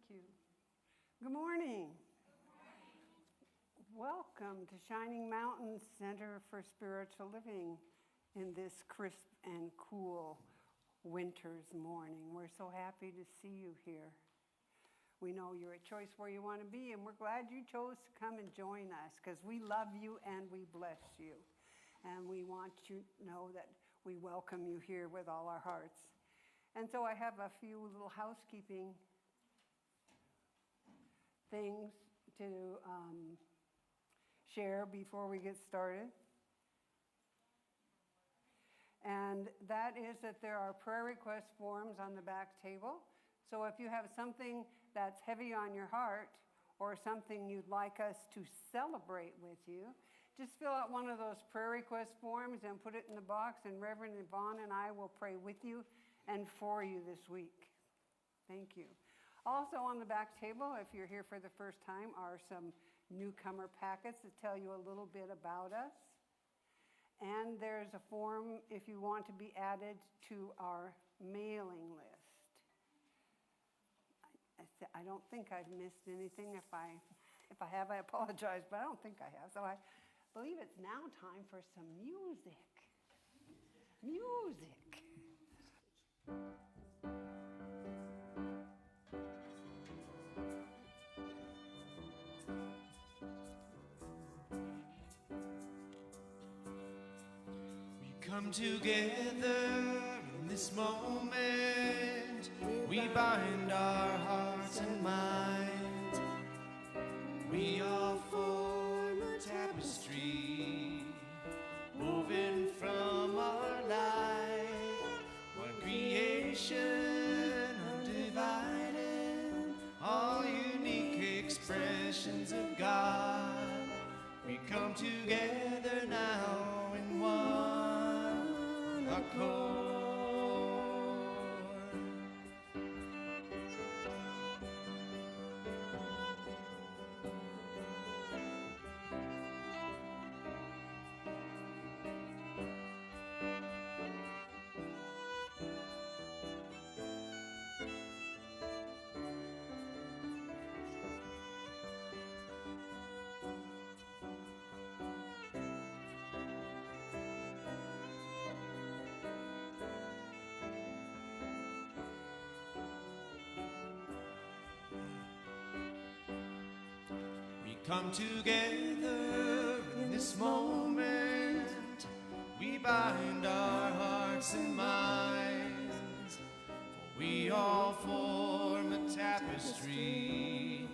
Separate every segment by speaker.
Speaker 1: Thank you. Good morning. Welcome to Shining Mountain Center for Spiritual Living in this crisp and cool winter's morning. We're so happy to see you here. We know you're a choice where you want to be, and we're glad you chose to come and join us because we love you and we bless you. And we want you to know that we welcome you here with all our hearts. And so I have a few little housekeeping things to share before we get started. And that is that there are prayer request forms on the back table. So if you have something that's heavy on your heart or something you'd like us to celebrate with you, just fill out one of those prayer request forms and put it in the box, and Rev Yvonne and I will pray with you and for you this week. Thank you. Also on the back table, if you're here for the first time, are some newcomer packets that tell you a little bit about us. And there's a form if you want to be added to our mailing list. I don't think I've missed anything. If I have, I apologize, but I don't think I have. So I believe it's now time for some music. Music.
Speaker 2: Come together in this moment, we bind our hearts and minds. We all form a tapestry woven from our life. One creation undivided, all unique expressions of God. We come together now in one accord. Come together in this moment, we bind our hearts and minds, for we all form a tapestry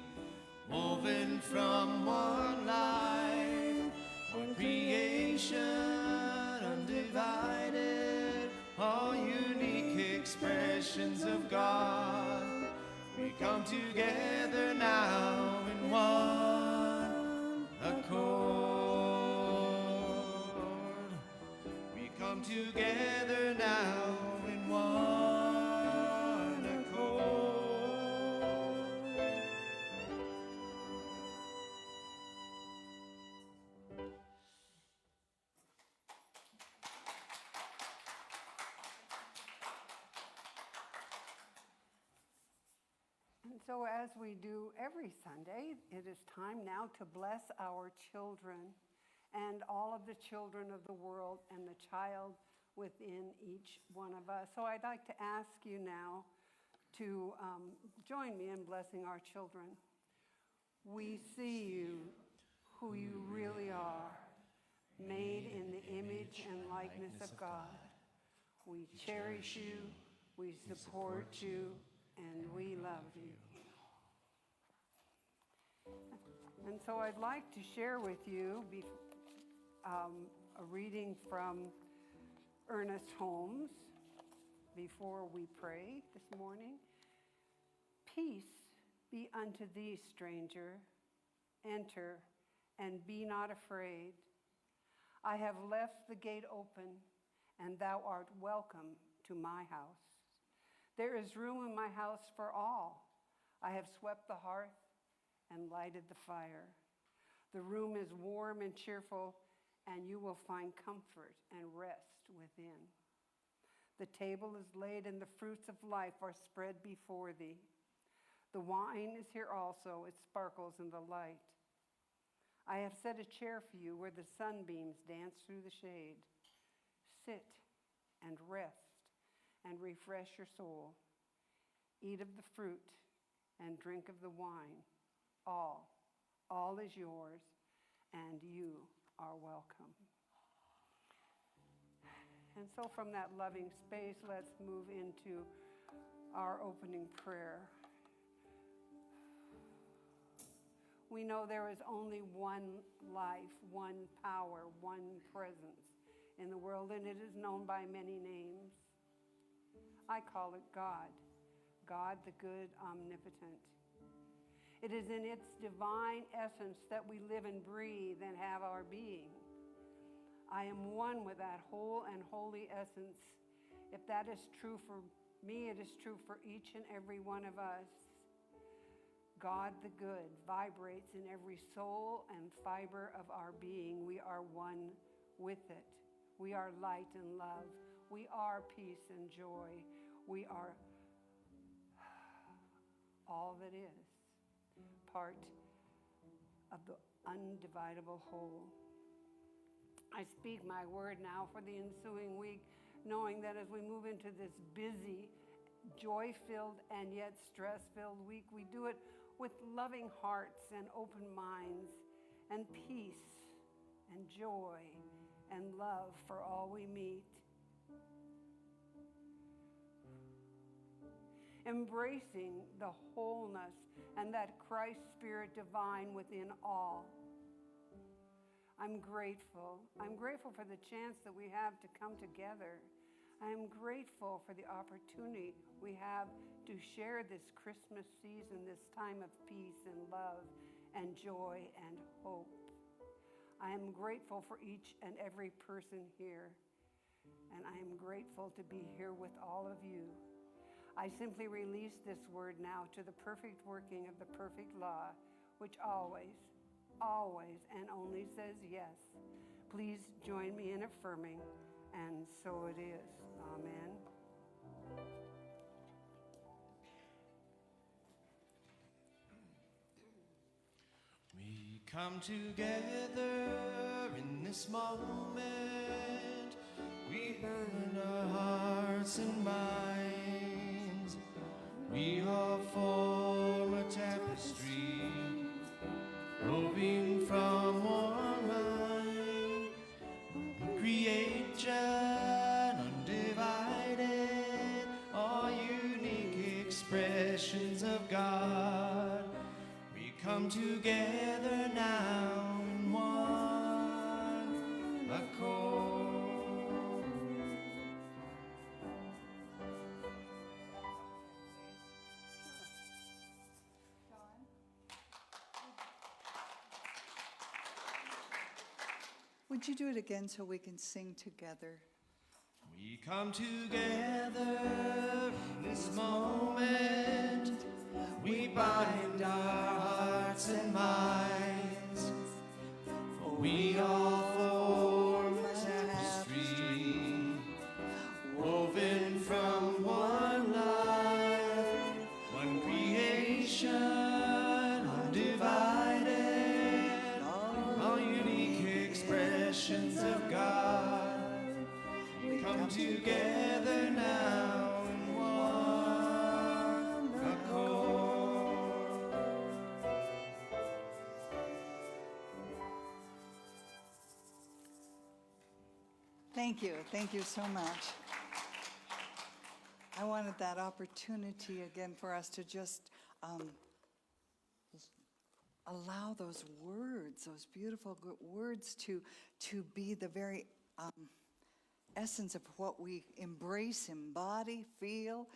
Speaker 2: woven from one life, one creation undivided, all unique expressions of God. We come together now in one accord. We come together now in one accord.
Speaker 1: And so as we do every Sunday, it is time now to bless our children and all of the children of the world and the child within each one of us. So I'd like to ask you now to join me in blessing our children. We see you, who you really are, made in the image and likeness of God. We cherish you, we support you, and we love you. And so I'd like to share with you a reading from Ernest Holmes before we pray this morning. Peace be unto thee, stranger. Enter and be not afraid. I have left the gate open, and thou art welcome to my house. There is room in my house for all. I have swept the hearth and lighted the fire. The room is warm and cheerful, and you will find comfort and rest within. The table is laid, and the fruits of life are spread before thee. The wine is here also. It sparkles in the light. I have set a chair for you where the sunbeams dance through the shade. Sit and rest and refresh your soul. Eat of the fruit and drink of the wine. All is yours, and you are welcome. And so from that loving space, let's move into our opening prayer. We know there is only one life, one power, one presence in the world, and it is known by many names. I call it God, God the good, omnipotent. It is in its divine essence that we live and breathe and have our being. I am one with that whole and holy essence. If that is true for me, it is true for each and every one of us. God the good vibrates in every soul and fiber of our being. We are one with it. We are light and love. We are peace and joy. We are all that is, part of the undividable whole. I speak my word now for the ensuing week, knowing that as we move into this busy, joy-filled, and yet stress-filled week, we do it with loving hearts and open minds and peace and joy and love for all we meet. Embracing the wholeness and that Christ Spirit divine within all. I'm grateful. I'm grateful for the chance that we have to come together. I am grateful for the opportunity we have to share this Christmas season, this time of peace and love and joy and hope. I am grateful for each and every person here, and I am grateful to be here with all of you. I simply release this word now to the perfect working of the perfect law, which always, and only says yes. Please join me in affirming, and so it is. Amen.
Speaker 2: We come together in this moment. We burn our hearts and minds. We all form a tapestry, roving from one mind. Creation undivided, all unique expressions of God. We come together now in one accord.
Speaker 3: Would you do it again so we can sing together?
Speaker 2: We come together in this moment. We bind our hearts and minds, for we all form a tapestry, woven from one life, one creation, undivided, all unique expressions of God. We come together now in one accord.
Speaker 3: Thank you. Thank you so much. I wanted that opportunity again for us to just allow those words, those beautiful words to be the very essence of what we embrace, embody, feel,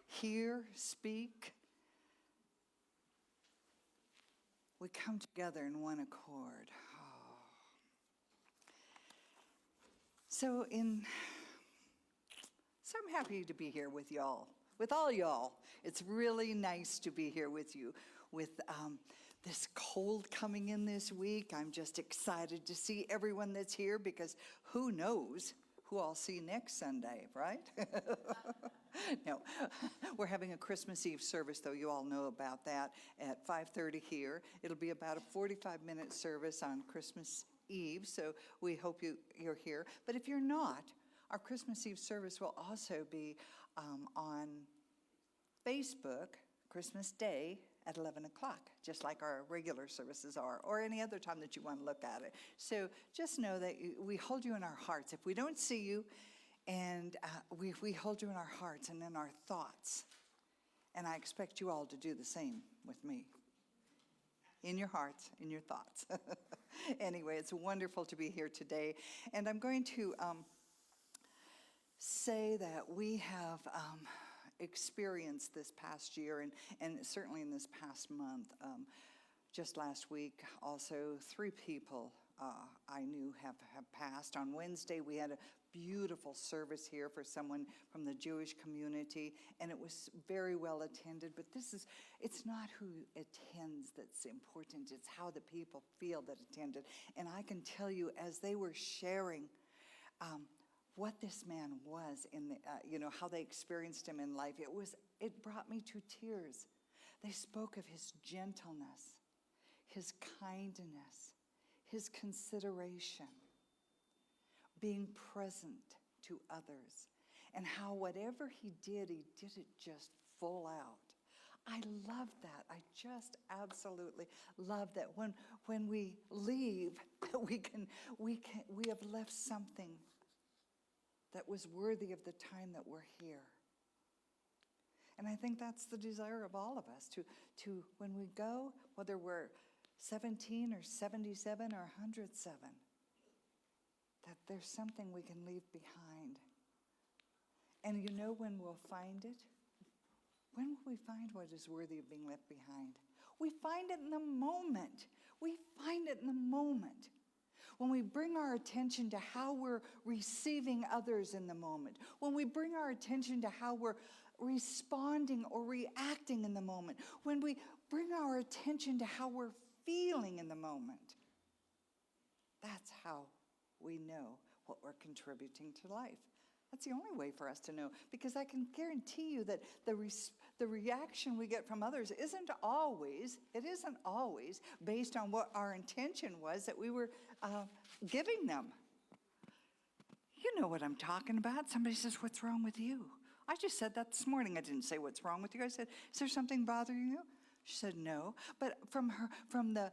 Speaker 3: hear, speak. We come together in one accord. So I'm happy to be here with y'all, with all y'all. It's really nice to be here with you. With this cold coming in this week, I'm just excited to see everyone that's here, because who knows who I'll see next Sunday, right? No, we're having a Christmas Eve service, though. You all know about that at 5:30 here. It'll be about a 45-minute service on Christmas Eve, so we hope you're here. But if you're not, our Christmas Eve service will also be on Facebook, Christmas Day at 11 o'clock, just like our regular services are, or any other time that you want to look at it. So just know that we hold you in our hearts. If we don't see you, and we hold you in our hearts and in our thoughts. And I expect you all to do the same with me. In your hearts, in your thoughts. Anyway, it's wonderful to be here today. And I'm going to say that we have experienced this past year, and certainly in this past month, just last week, also 3 people I knew have passed. On Wednesday, we had a beautiful service here for someone from the Jewish community, and it was very well attended. But it's not who attends that's important. It's how the people feel that attended. And I can tell you, as they were sharing what this man was in the, how they experienced him in life, it brought me to tears. They spoke of his gentleness, his kindness, his consideration, being present to others, and how whatever he did it just full out. I love that. I just absolutely love that. When we leave, we have left something that was worthy of the time that we're here. And I think that's the desire of all of us, to when we go, whether we're 17 or 77 or 107, that there's something we can leave behind. And you know when we'll find it? When will we find what is worthy of being left behind? We find it in the moment. We find it in the moment. When we bring our attention to how we're receiving others in the moment. When we bring our attention to how we're responding or reacting in the moment. When we bring our attention to how we're feeling in the moment. That's how we know what we're contributing to life. That's the only way for us to know, because I can guarantee you that the reaction we get from others isn't always based on what our intention was that we were giving them. You know what I'm talking about. Somebody says, "What's wrong with you?" I just said that this morning. I didn't say, "What's wrong with you?" I said, "Is there something bothering you?" She said, "No." But from the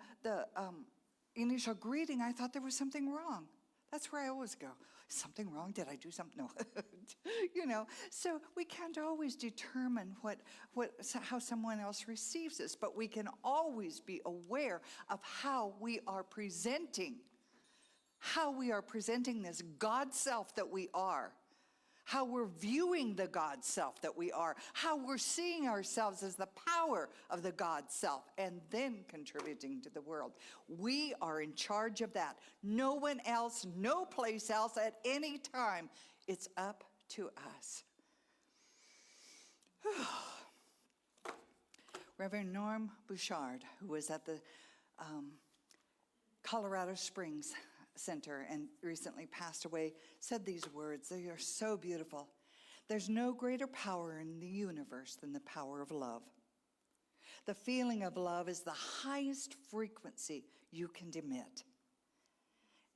Speaker 3: initial greeting, I thought there was something wrong. That's where I always go. Something wrong? Did I do something? No. So we can't always determine how someone else receives us, but we can always be aware of how we are presenting this God self that we are, how we're viewing the God self that we are, how we're seeing ourselves as the power of the God self, and then contributing to the world. We are in charge of that. No one else, no place else at any time. It's up to us. Reverend Norm Bouchard, who was at the Colorado Springs Center and recently passed away, said these words. They are so beautiful. "There's no greater power in the universe than the power of love. The feeling of love is the highest frequency you can emit."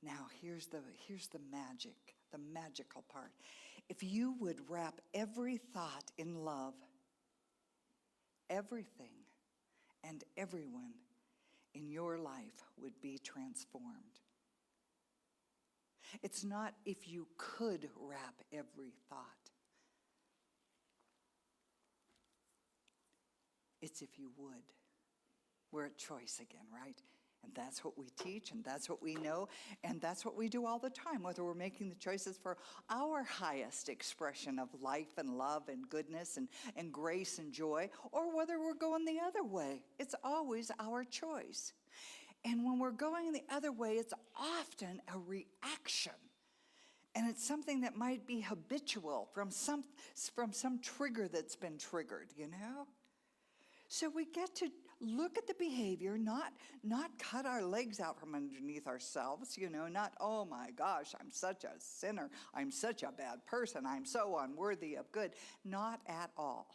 Speaker 3: Now, here's the magical part. If you would wrap every thought in love, everything and everyone in your life would be transformed. It's not if you could wrap every thought. It's if you would. We're at choice again, right? And that's what we teach, and that's what we know, and that's what we do all the time, whether we're making the choices for our highest expression of life and love and goodness and grace and joy, or whether we're going the other way. It's always our choice. And when we're going the other way, it's often a reaction. And it's something that might be habitual from some trigger that's been triggered, So we get to look at the behavior, not cut our legs out from underneath ourselves, not, oh my gosh, I'm such a sinner, I'm such a bad person, I'm so unworthy of good. Not at all.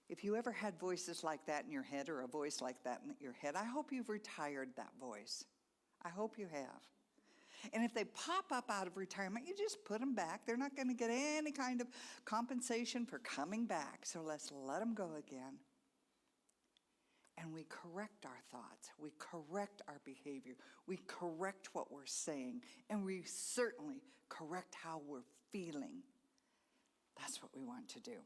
Speaker 3: If you ever had voices like that in your head, or a voice like that in your head, I hope you've retired that voice. I hope you have. And if they pop up out of retirement, you just put them back. They're not going to get any kind of compensation for coming back. So let's let them go again. And we correct our thoughts. We correct our behavior. We correct what we're saying. And we certainly correct how we're feeling. That's what we want to do.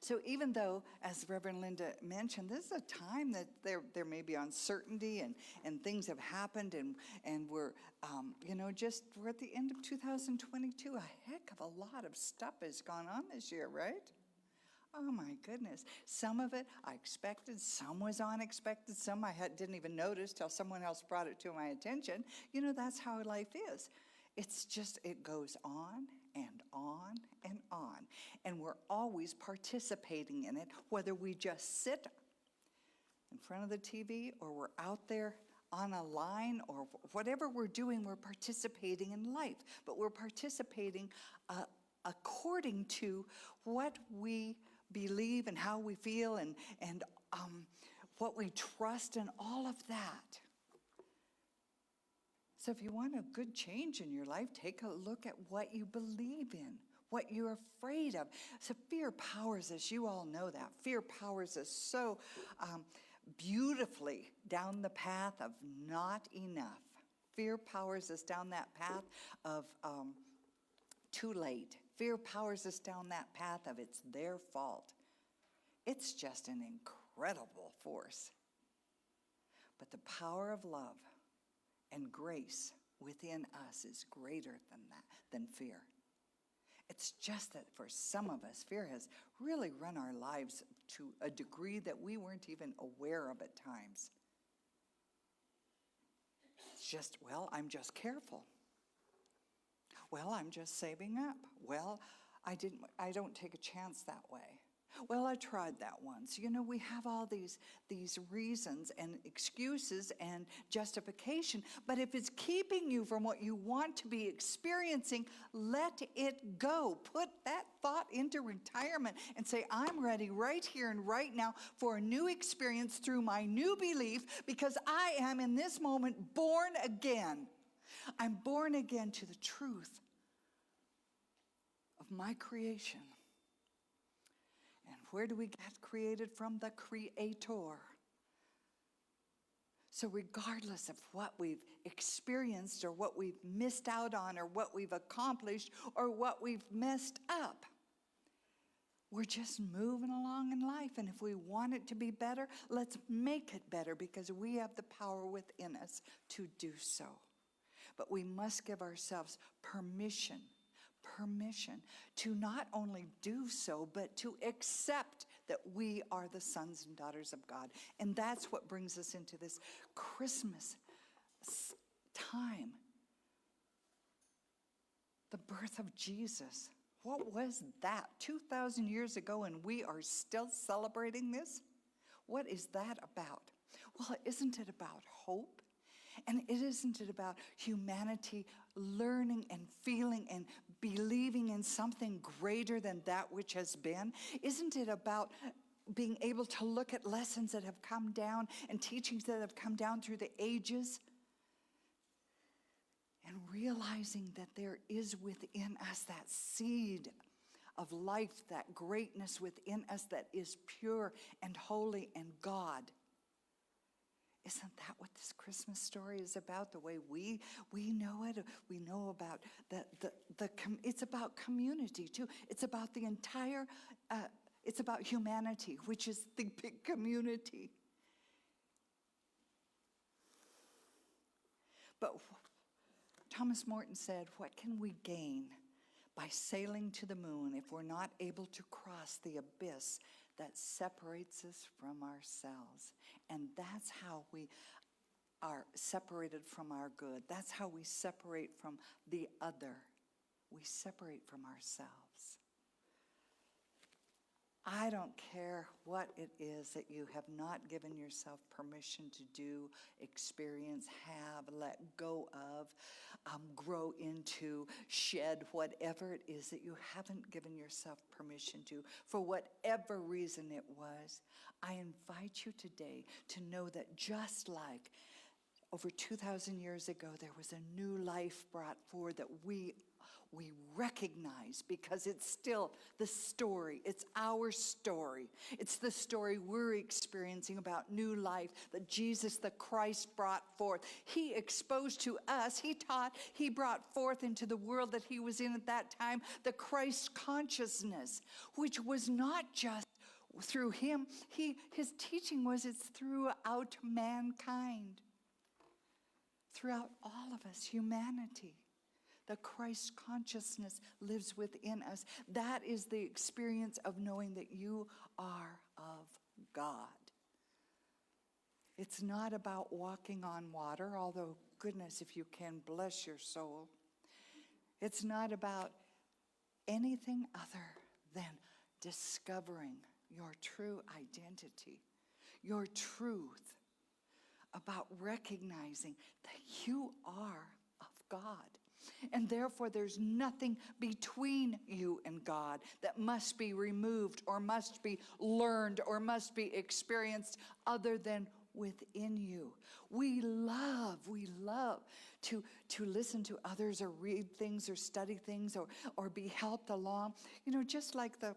Speaker 3: So even though, as Reverend Linda mentioned, this is a time that there may be uncertainty and things have happened and we're, we're at the end of 2022. A heck of a lot of stuff has gone on this year, right? Oh my goodness. Some of it I expected, some was unexpected, some I didn't even notice till someone else brought it to my attention. That's how life is. It's just, it goes on and on and on. And we're always participating in it, whether we just sit in front of the TV or we're out there on a line or whatever we're doing, we're participating in life. But we're participating according to what we believe and how we feel and what we trust and all of that. So if you want a good change in your life, take a look at what you believe in, what you're afraid of. So fear powers us. You all know that. Fear powers us so beautifully down the path of not enough. Fear powers us down that path of too late. Fear powers us down that path of it's their fault. It's just an incredible force. But the power of love and grace within us is greater than fear. It's just that for some of us, fear has really run our lives to a degree that we weren't even aware of at times. It's just, I'm just careful. I'm just saving up. I don't take a chance that way. I tried that once. We have all these reasons and excuses and justification. But if it's keeping you from what you want to be experiencing, let it go. Put that thought into retirement and say, I'm ready right here and right now for a new experience through my new belief, because I am in this moment born again. I'm born again to the truth of my creation. And where do we get created from? The Creator. So regardless of what we've experienced or what we've missed out on or what we've accomplished or what we've messed up, we're just moving along in life. And if we want it to be better, let's make it better, because we have the power within us to do so. But we must give ourselves permission to not only do so, but to accept that we are the sons and daughters of God. And that's what brings us into this Christmas time. The birth of Jesus. What was that 2,000 years ago, and we are still celebrating this? What is that about? Well, isn't it about hope? And isn't it about humanity learning and feeling and believing in something greater than that which has been? Isn't it about being able to look at lessons that have come down and teachings that have come down through the ages and realizing that there is within us that seed of life, that greatness within us that is pure and holy and God? Isn't that what this Christmas story is about? The way we know it, we know about it's about community too. It's about the entire, it's about humanity, which is the big community. But Thomas Morton said, what can we gain by sailing to the moon if we're not able to cross the abyss that separates us from ourselves? And that's how we are separated from our good. That's how we separate from the other. We separate from ourselves. I don't care what it is that you have not given yourself permission to do, experience, have, let go of, grow into, shed, whatever it is that you haven't given yourself permission to, for whatever reason it was. I invite you today to know that just like over 2,000 years ago, there was a new life brought forward that we recognize, because it's still the story. It's our story. It's the story we're experiencing about new life that Jesus the Christ brought forth. He exposed to us, he taught, he brought forth into the world that he was in at that time, the Christ consciousness, which was not just through him. His teaching was it's throughout mankind, throughout all of us, humanity. The Christ consciousness lives within us. That is the experience of knowing that you are of God. It's not about walking on water, although, goodness, if you can, bless your soul. It's not about anything other than discovering your true identity, your truth, about recognizing that you are of God. And therefore, there's nothing between you and God that must be removed or must be learned or must be experienced other than within you. We love to listen to others or read things or study things or be helped along. Just like the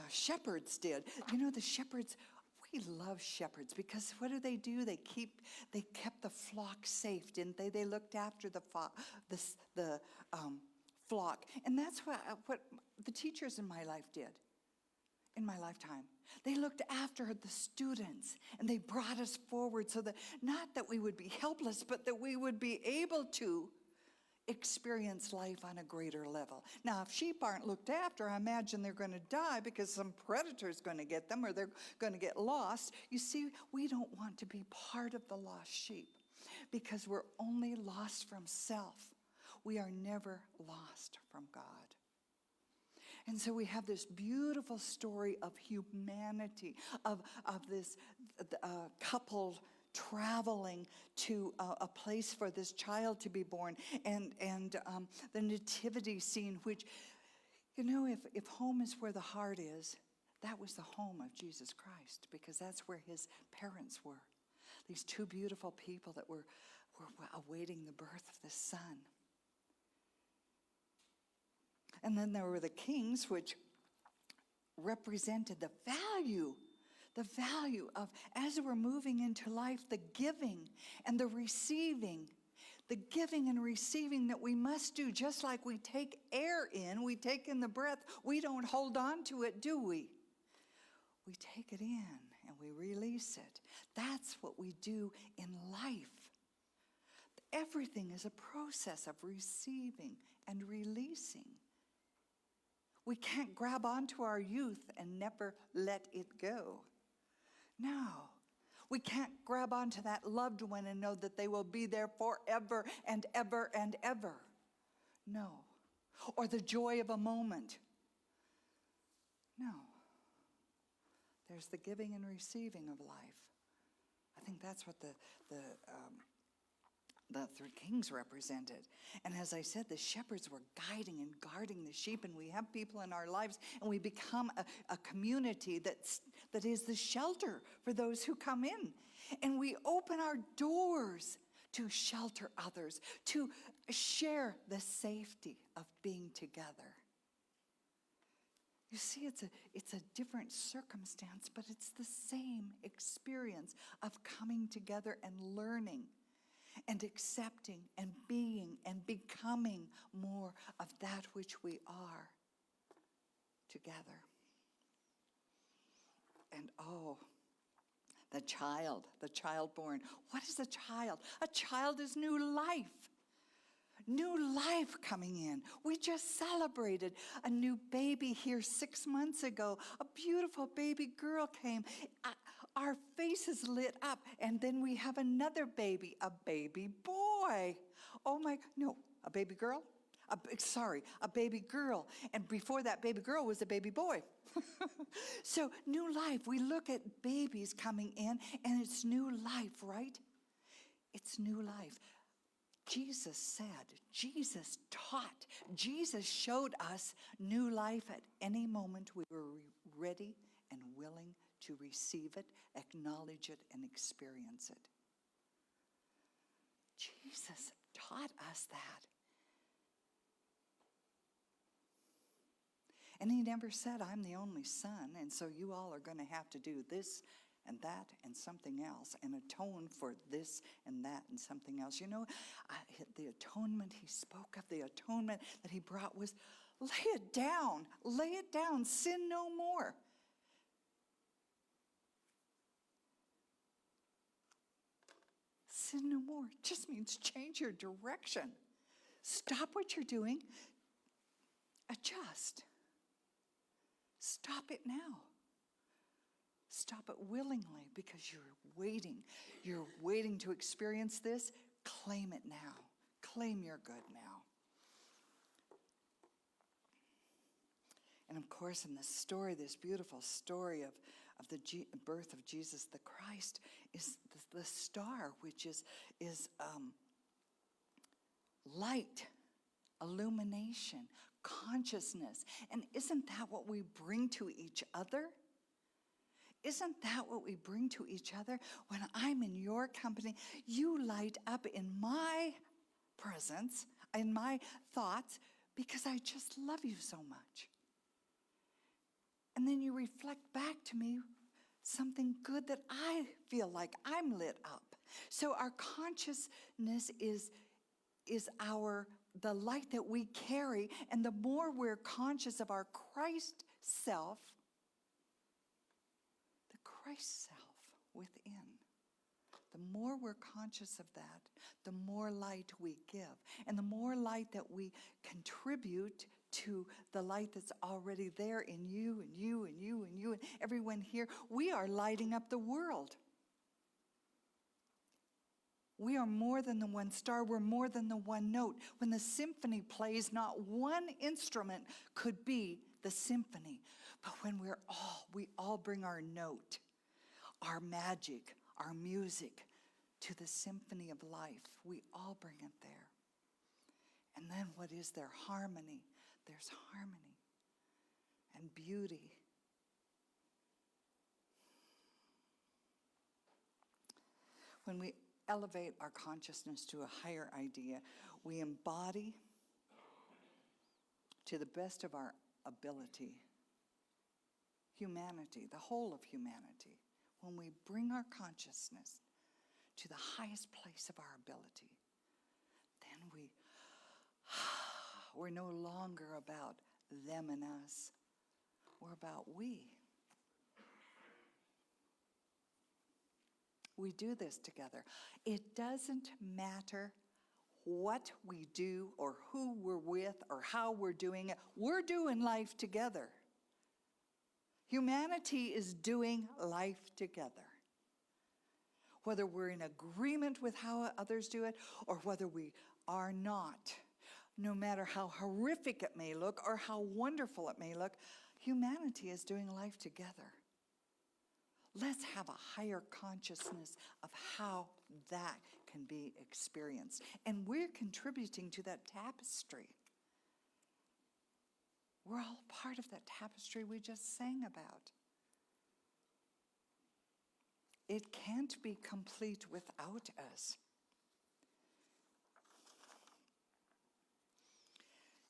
Speaker 3: shepherds did. The shepherds, we love shepherds because what do? They kept the flock safe, didn't they? They looked after the flock. And that's what the teachers in my life did, in my lifetime. They looked after the students and they brought us forward so that not that we would be helpless, but that we would be able to experience life on a greater level. Now, if sheep aren't looked after, I imagine they're going to die because some predator's going to get them or they're going to get lost. You see, we don't want to be part of the lost sheep because we're only lost from self. We are never lost from God. And so we have this beautiful story of humanity, of this couple traveling to a place for this child to be born, and the nativity scene, which, if home is where the heart is, that was the home of Jesus Christ, because that's where his parents were. These two beautiful people that were awaiting the birth of the Son. And then there were the kings, which represented the value of, as we're moving into life, the giving and the receiving. The giving and receiving that we must do, just like we take air in, we take in the breath, we don't hold on to it, do we? We take it in and we release it. That's what we do in life. Everything is a process of receiving and releasing. We can't grab onto our youth and never let it go. No, we can't grab onto that loved one and know that they will be there forever and ever and ever. No. Or the joy of a moment. No. There's the giving and receiving of life. I think that's what the three kings represented. And as I said, the shepherds were guiding and guarding the sheep, and we have people in our lives, and we become a community that is the shelter for those who come in. And we open our doors to shelter others, to share the safety of being together. You see, it's a different circumstance, but it's the same experience of coming together and learning and accepting and being and becoming more of that which we are together. And the child born. What is a child? A child is new life. New life coming in. We just celebrated a new baby here 6 months ago. A beautiful baby girl came. Our faces lit up. And then we have another baby, a baby boy. Oh my, no, a baby girl? A baby girl. And before that baby girl was a baby boy. So new life, we look at babies coming in and it's new life, right? It's new life. Jesus said, Jesus taught, Jesus showed us new life at any moment we were ready and willing to receive it, acknowledge it, and experience it. Jesus taught us that. And he never said, I'm the only son, and so you all are going to have to do this and that and something else and atone for this and that and something else. You know, the atonement he spoke of, the atonement that he brought was lay it down, sin no more. Sin no more just means change your direction. Stop what you're doing. Adjust. Stop it now. Stop it willingly because you're waiting. You're waiting to experience this. Claim it now. Claim your good now. And of course, in this story, this beautiful story of the birth of Jesus the Christ, is the star, which is light, illumination, consciousness. And isn't that what we bring to each other? Isn't that what we bring to each other? When I'm in your company, you light up in my presence, in my thoughts, because I just love you so much. And then you reflect back to me something good that I feel like I'm lit up. So our consciousness is the light that we carry, and the more we're conscious of our Christ self, the Christ self within, the more we're conscious of that, the more light we give. And the more light that we contribute to the light that's already there in you and you and you and you and everyone here, we are lighting up the world. We are more than the one star. We're more than the one note. When the symphony plays, not one instrument could be the symphony. But when we all bring our note, our magic, our music to the symphony of life. We all bring it there. And then what is there? Harmony. There's harmony and beauty. When we elevate our consciousness to a higher idea, we embody to the best of our ability humanity, the whole of humanity. When we bring our consciousness to the highest place of our ability, then we're no longer about them and us. We're about we. We do this together. It doesn't matter what we do or who we're with or how we're doing it. We're doing life together. Humanity is doing life together. Whether we're in agreement with how others do it or whether we are not, no matter how horrific it may look or how wonderful it may look, humanity is doing life together. Let's have a higher consciousness of how that can be experienced. And we're contributing to that tapestry. We're all part of that tapestry we just sang about. It can't be complete without us.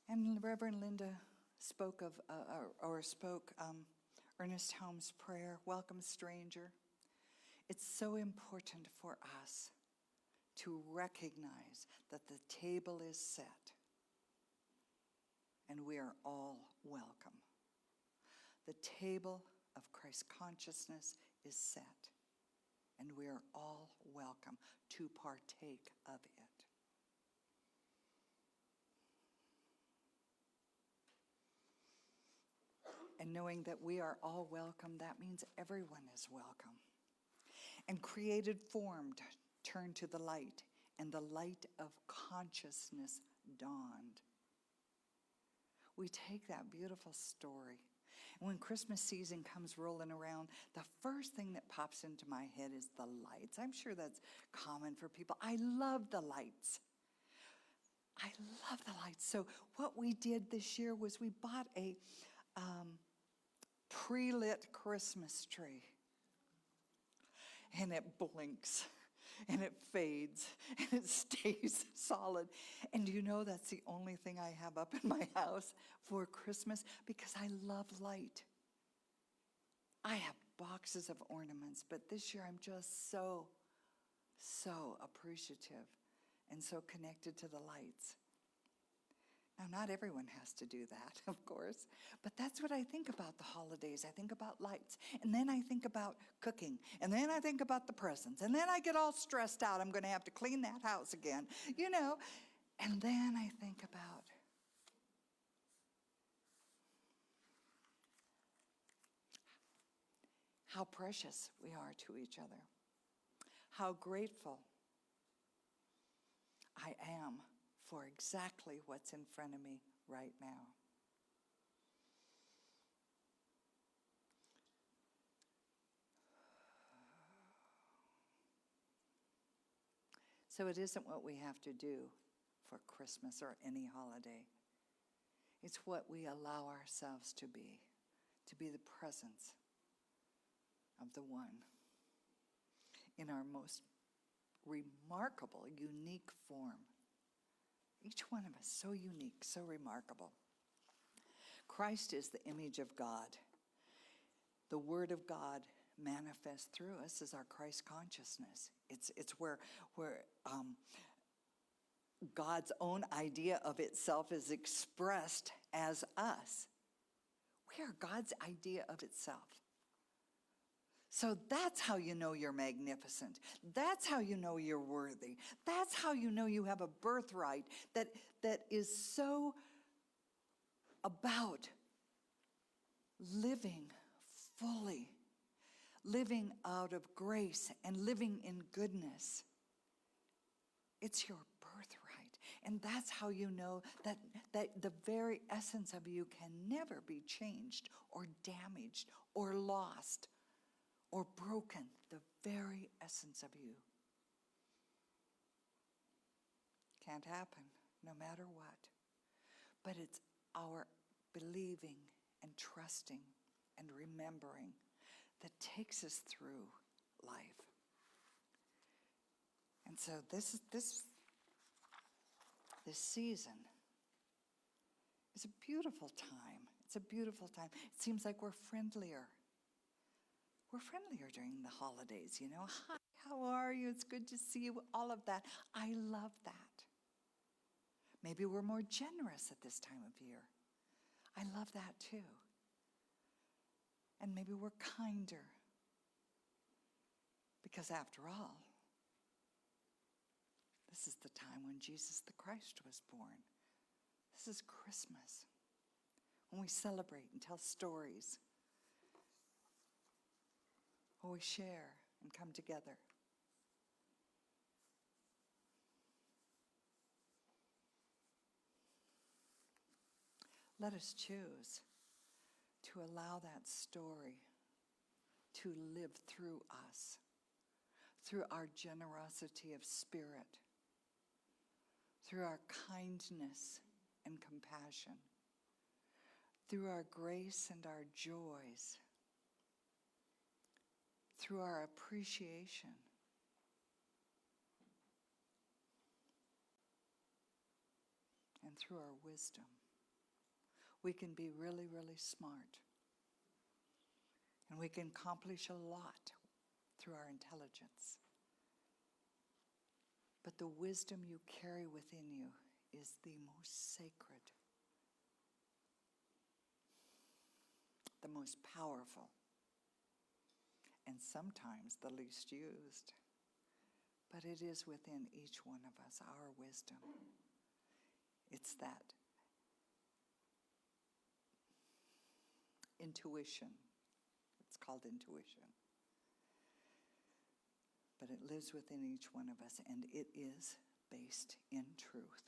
Speaker 3: And Reverend Linda spoke Ernest Holmes' prayer, Welcome Stranger. It's so important for us to recognize that the table is set and we are all welcome. The table of Christ consciousness is set and we are all welcome to partake of it. And knowing that we are all welcome, that means everyone is welcome. And created form turned to the light, and the light of consciousness dawned. we take that beautiful story. And when Christmas season comes rolling around, the first thing that pops into my head is the lights. I'm sure that's common for people. I love the lights. I love the lights. So what we did this year was we bought a pre-lit Christmas tree. And it blinks, and it fades, and it stays solid. And you know that's the only thing I have up in my house for Christmas because I love light. I have boxes of ornaments, but this year I'm just so appreciative and so connected to the lights. Now, not everyone has to do that, of course, but that's what I think about the holidays. I think about lights, and then I think about cooking, and then I think about the presents, and then I get all stressed out. I'm going to have to clean that house again, and then I think about how precious we are to each other, how grateful I am for exactly what's in front of me right now. So it isn't what we have to do for Christmas or any holiday. It's what we allow ourselves to be the presence of the one in our most remarkable, unique form. Each one of us so unique, so remarkable. Christ is the image of God. The Word of God manifests through us as our Christ consciousness. It's where God's own idea of itself is expressed as us. We are God's idea of itself. So that's how you know you're magnificent. That's how you know you're worthy. That's how you know you have a birthright that is so about living fully, living out of grace and living in goodness. It's your birthright. And that's how you know that the very essence of you can never be changed or damaged or lost or broken, the very essence of you. Can't happen, no matter what. But it's our believing and trusting and remembering that takes us through life. And so this season is a beautiful time. It's a beautiful time. It seems like we're friendlier. We're friendlier during the holidays, Hi, how are you? It's good to see you. All of that. I love that. Maybe we're more generous at this time of year. I love that too. And maybe we're kinder. Because after all, this is the time when Jesus the Christ was born. This is Christmas. When we celebrate and tell stories. When we share and come together. Let us choose to allow that story to live through us, through our generosity of spirit, through our kindness and compassion, through our grace and our joys, through our appreciation, and through our wisdom. We can be really, really smart. And we can accomplish a lot through our intelligence. But the wisdom you carry within you is the most sacred, the most powerful, and sometimes the least used. But it is within each one of us, our wisdom. It's that intuition. It's called intuition. But it lives within each one of us, and it is based in truth.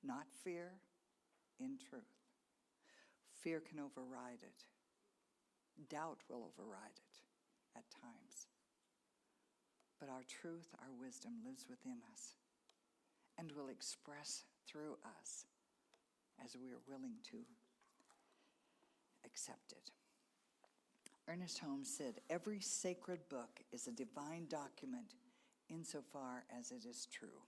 Speaker 3: Not fear, in truth. Fear can override it. Doubt will override it at times. But our truth, our wisdom lives within us and will express through us as we are willing to accept it. Ernest Holmes said, "Every sacred book is a divine document insofar as it is true.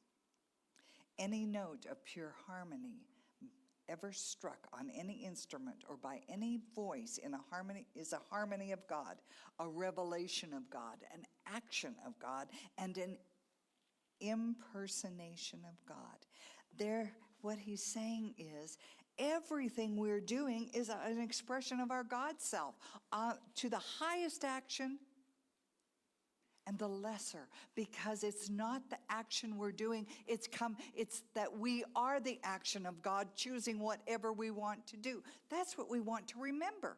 Speaker 3: Any note of pure harmony ever struck on any instrument or by any voice in a harmony is a harmony of God, a revelation of God, an action of God, and an impersonation of God." What he's saying is, everything we're doing is an expression of our God self, to the highest action and the lesser, because it's not the action we're doing, it's that we are the action of God, choosing whatever we want to do. That's what we want to remember.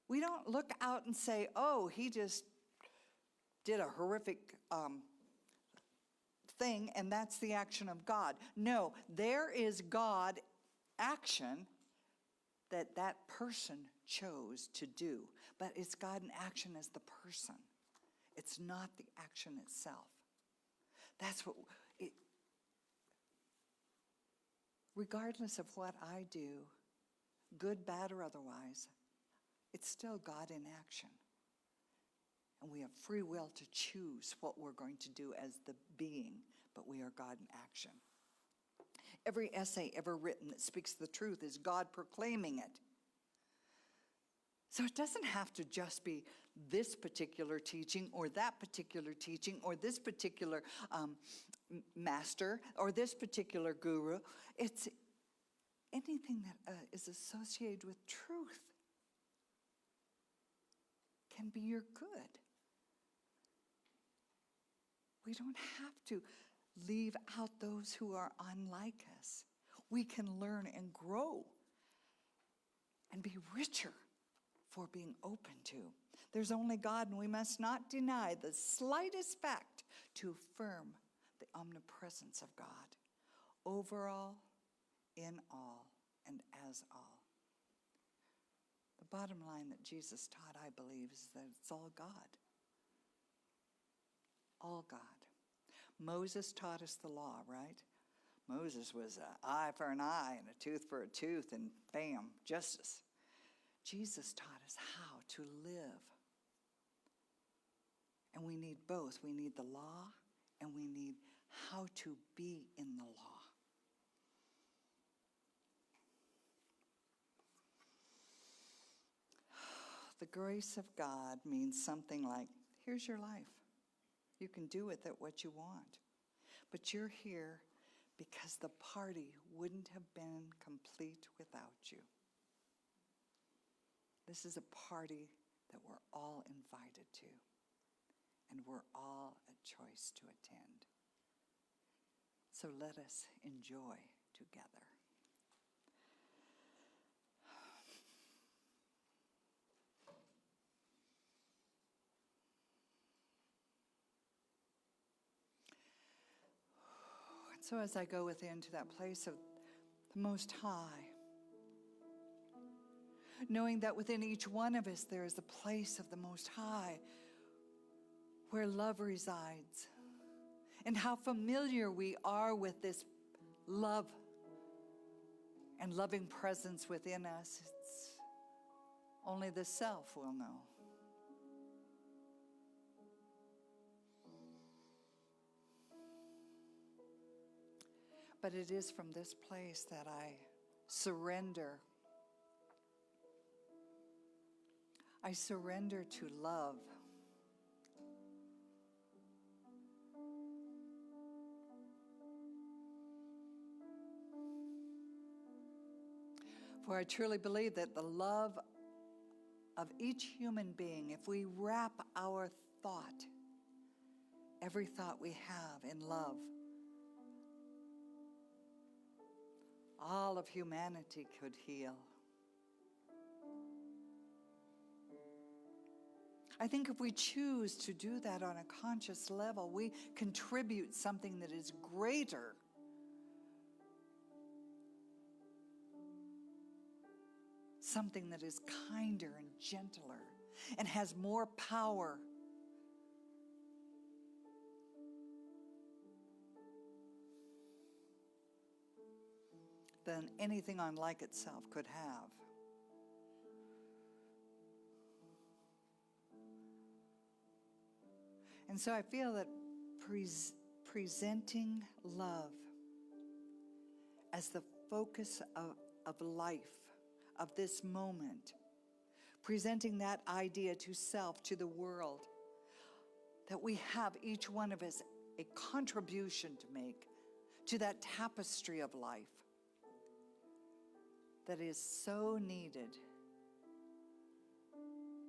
Speaker 3: We don't look out and say, "Oh, he just did a horrific thing, and that's the action of God." No, there is God action that person chose to do, but it's God in action as the person. It's not the action itself. That's what regardless of what I do, good, bad, or otherwise, it's still God in action. And we have free will to choose what we're going to do as the being, but we are God in action. Every essay ever written that speaks the truth is God proclaiming it. So it doesn't have to just be this particular teaching or that particular teaching or this particular master or this particular guru. It's anything that is associated with truth can be your good. We don't have to leave out those who are unlike us. We can learn and grow and be richer for being open to. There's only God, and we must not deny the slightest fact to affirm the omnipresence of God, over all, in all, and as all. The bottom line that Jesus taught, I believe, is that it's all God. All God. Moses taught us the law, right? Moses was an eye for an eye and a tooth for a tooth, and bam, justice. Jesus taught us how to live. And we need both. We need the law, and we need how to be in the law. The grace of God means something like, here's your life. You can do with it what you want. But you're here because the party wouldn't have been complete without you. This is a party that we're all invited to, and we're all a choice to attend. So let us enjoy together. So as I go within to that place of the Most High, knowing that within each one of us there is a place of the Most High where love resides, and how familiar we are with this love and loving presence within us, it's only the self will know. But it is from this place that I surrender. I surrender to love. For I truly believe that the love of each human being, if we wrap our thought, every thought we have in love, all of humanity could heal. I think if we choose to do that on a conscious level, we contribute something that is greater something that is kinder and gentler and has more power than anything unlike itself could have. And so I feel that presenting love as the focus of life, of this moment, presenting that idea to self, to the world, that we have, each one of us, a contribution to make to that tapestry of life that is so needed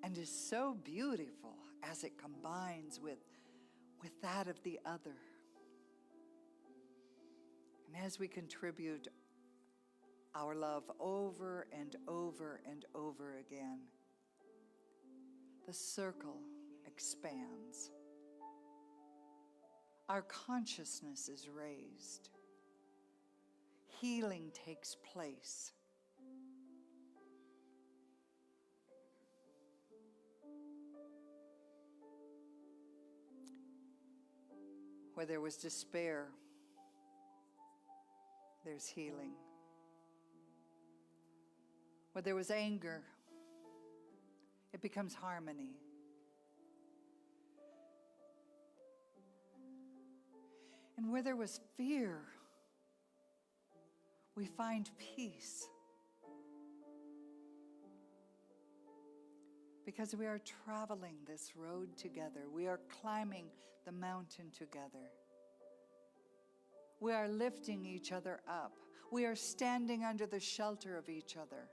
Speaker 3: and is so beautiful as it combines with that of the other. And as we contribute our love over and over and over again, the circle expands. Our consciousness is raised. Healing takes place. Where there was despair, there's healing. Where there was anger, it becomes harmony. And where there was fear, we find peace. Because we are traveling this road together. We are climbing the mountain together. We are lifting each other up. We are standing under the shelter of each other.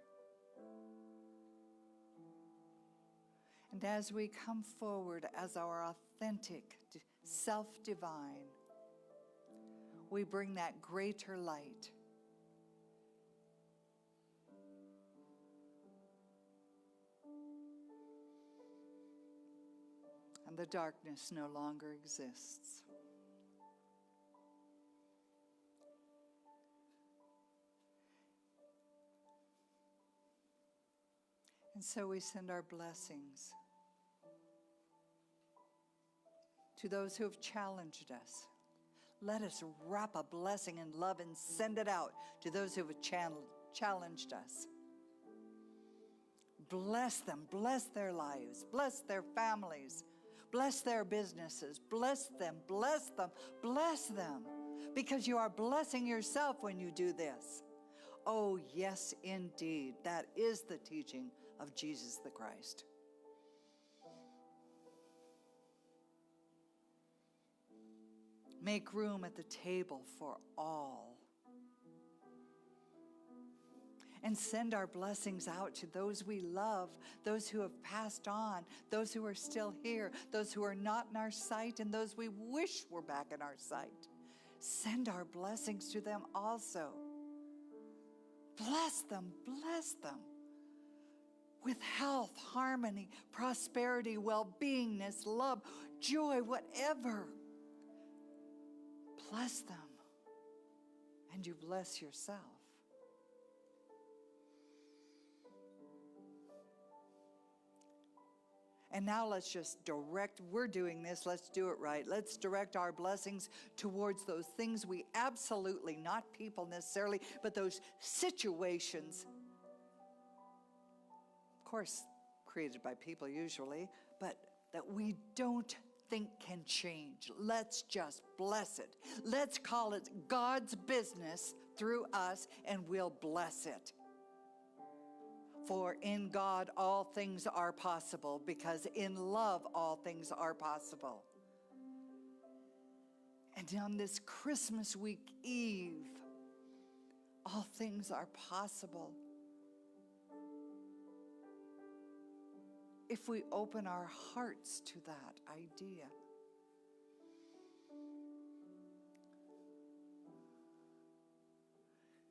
Speaker 3: And as we come forward as our authentic self-divine, we bring that greater light. And the darkness no longer exists. And so we send our blessings to those who have challenged us. Let us wrap a blessing in love and send it out to those who have challenged us. Bless them, bless their lives, bless their families, bless their businesses, bless them, bless them, bless them, because you are blessing yourself when you do this. Oh, yes, indeed. That is the teaching of Jesus the Christ. Make room at the table for all. And send our blessings out to those we love, those who have passed on, those who are still here, those who are not in our sight, and those we wish were back in our sight. Send our blessings to them also. Bless them with health, harmony, prosperity, well-beingness, love, joy, whatever. Bless them, and you bless yourself. And now let's just we're doing this, let's do it right. Let's direct our blessings towards those things we absolutely, not people necessarily, but those situations, of course, created by people usually, but that we don't think can change. Let's just bless it. Let's call it God's business through us, and we'll bless it. For in God all things are possible, because in love all things are possible. And on this Christmas week Eve, all things are possible if we open our hearts to that idea.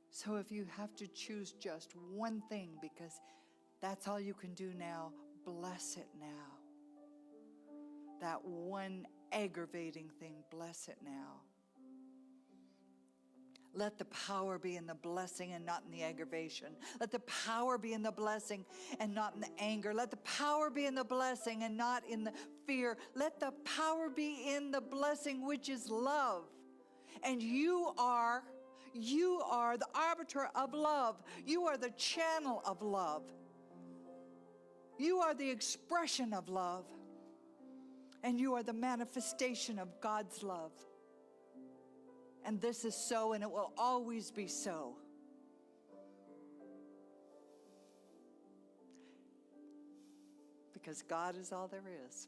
Speaker 3: So if you have to choose just one thing, because that's all you can do now, bless it now. That one aggravating thing, bless it now. Let the power be in the blessing and not in the aggravation. Let the power be in the blessing and not in the anger. Let the power be in the blessing and not in the fear. Let the power be in the blessing, which is love. And you are the arbiter of love. You are the channel of love. You are the expression of love. And you are the manifestation of God's love. And this is so, and it will always be so. Because God is all there is.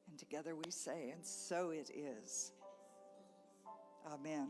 Speaker 3: And together we say, and so it is. Amen.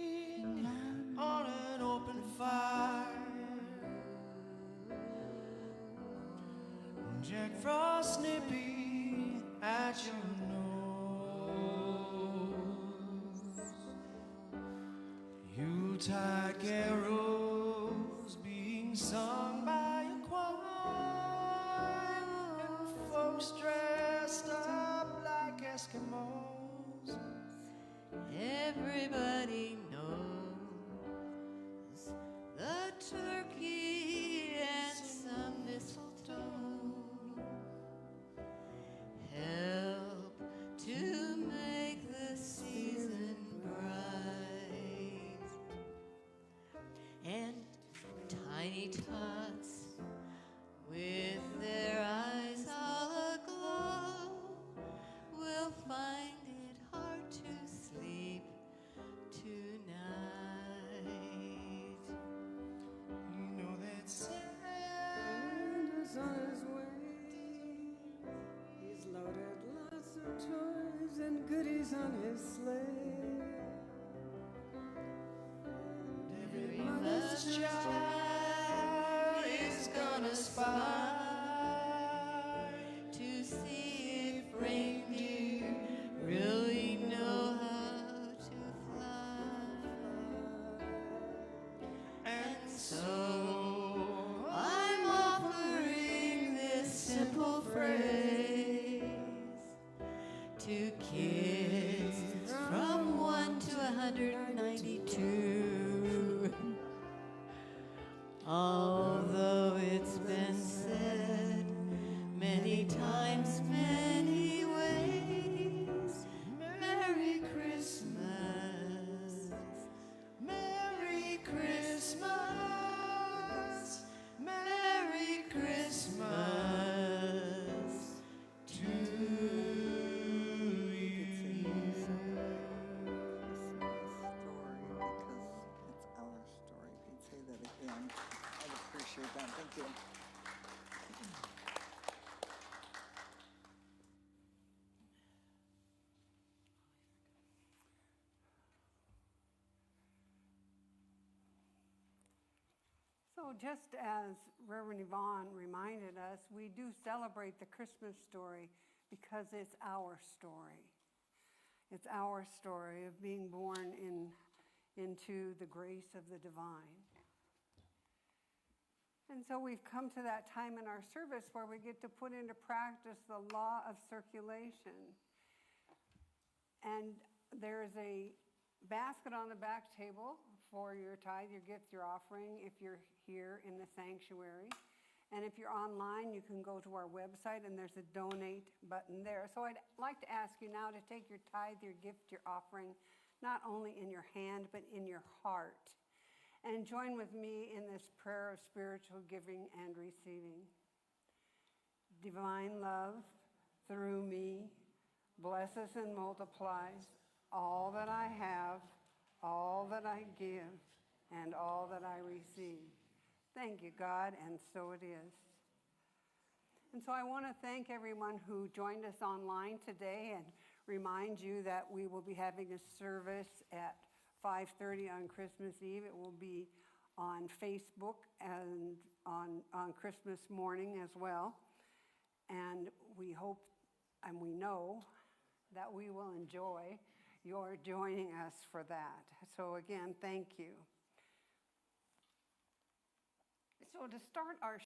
Speaker 3: Amen.
Speaker 2: On an open fire, Jack Frost nipping at your nose, Yuletide carols being sung by a choir, and folks dressed up like Eskimos.
Speaker 4: Everybody knows the turkey and some mistletoe help to make the season bright. And tiny tots with their eyes all aglow will find it hard to sleep tonight.
Speaker 2: You know that
Speaker 5: Santa's on his way. He's loaded lots of toys and goodies on his sleigh.
Speaker 2: every mother's child is gonna spy
Speaker 4: To see if reindeer really know how to fly.
Speaker 2: and
Speaker 4: So I'm offering this simple phrase to kids from 1 to 192. Although it's been said many times, many ways, Merry Christmas,
Speaker 2: Merry Christmas,
Speaker 4: Merry Christmas
Speaker 2: to you.
Speaker 3: Story, because it's our story. If you'd say that again, I'd appreciate that. Thank you.
Speaker 1: So just as Reverend Yvonne reminded us, we do celebrate the Christmas story because it's our story. It's our story of being born into the grace of the divine. And so we've come to that time in our service where we get to put into practice the law of circulation. And there's a basket on the back table for your tithe, your gift, your offering, if you're here in the sanctuary. And if you're online, you can go to our website and there's a donate button there. So I'd like to ask you now to take your tithe, your gift, your offering, not only in your hand, but in your heart. And join with me in this prayer of spiritual giving and receiving. Divine love, through me, blesses and multiplies all that I have, all that I give, and all that I receive. Thank you, God, and so it is. And so I want to thank everyone who joined us online today and remind you that we will be having a service at 5:30 on Christmas Eve. It will be on Facebook and on Christmas morning as well. And we hope and we know that we will enjoy your joining us for that. So again, thank you. So to start our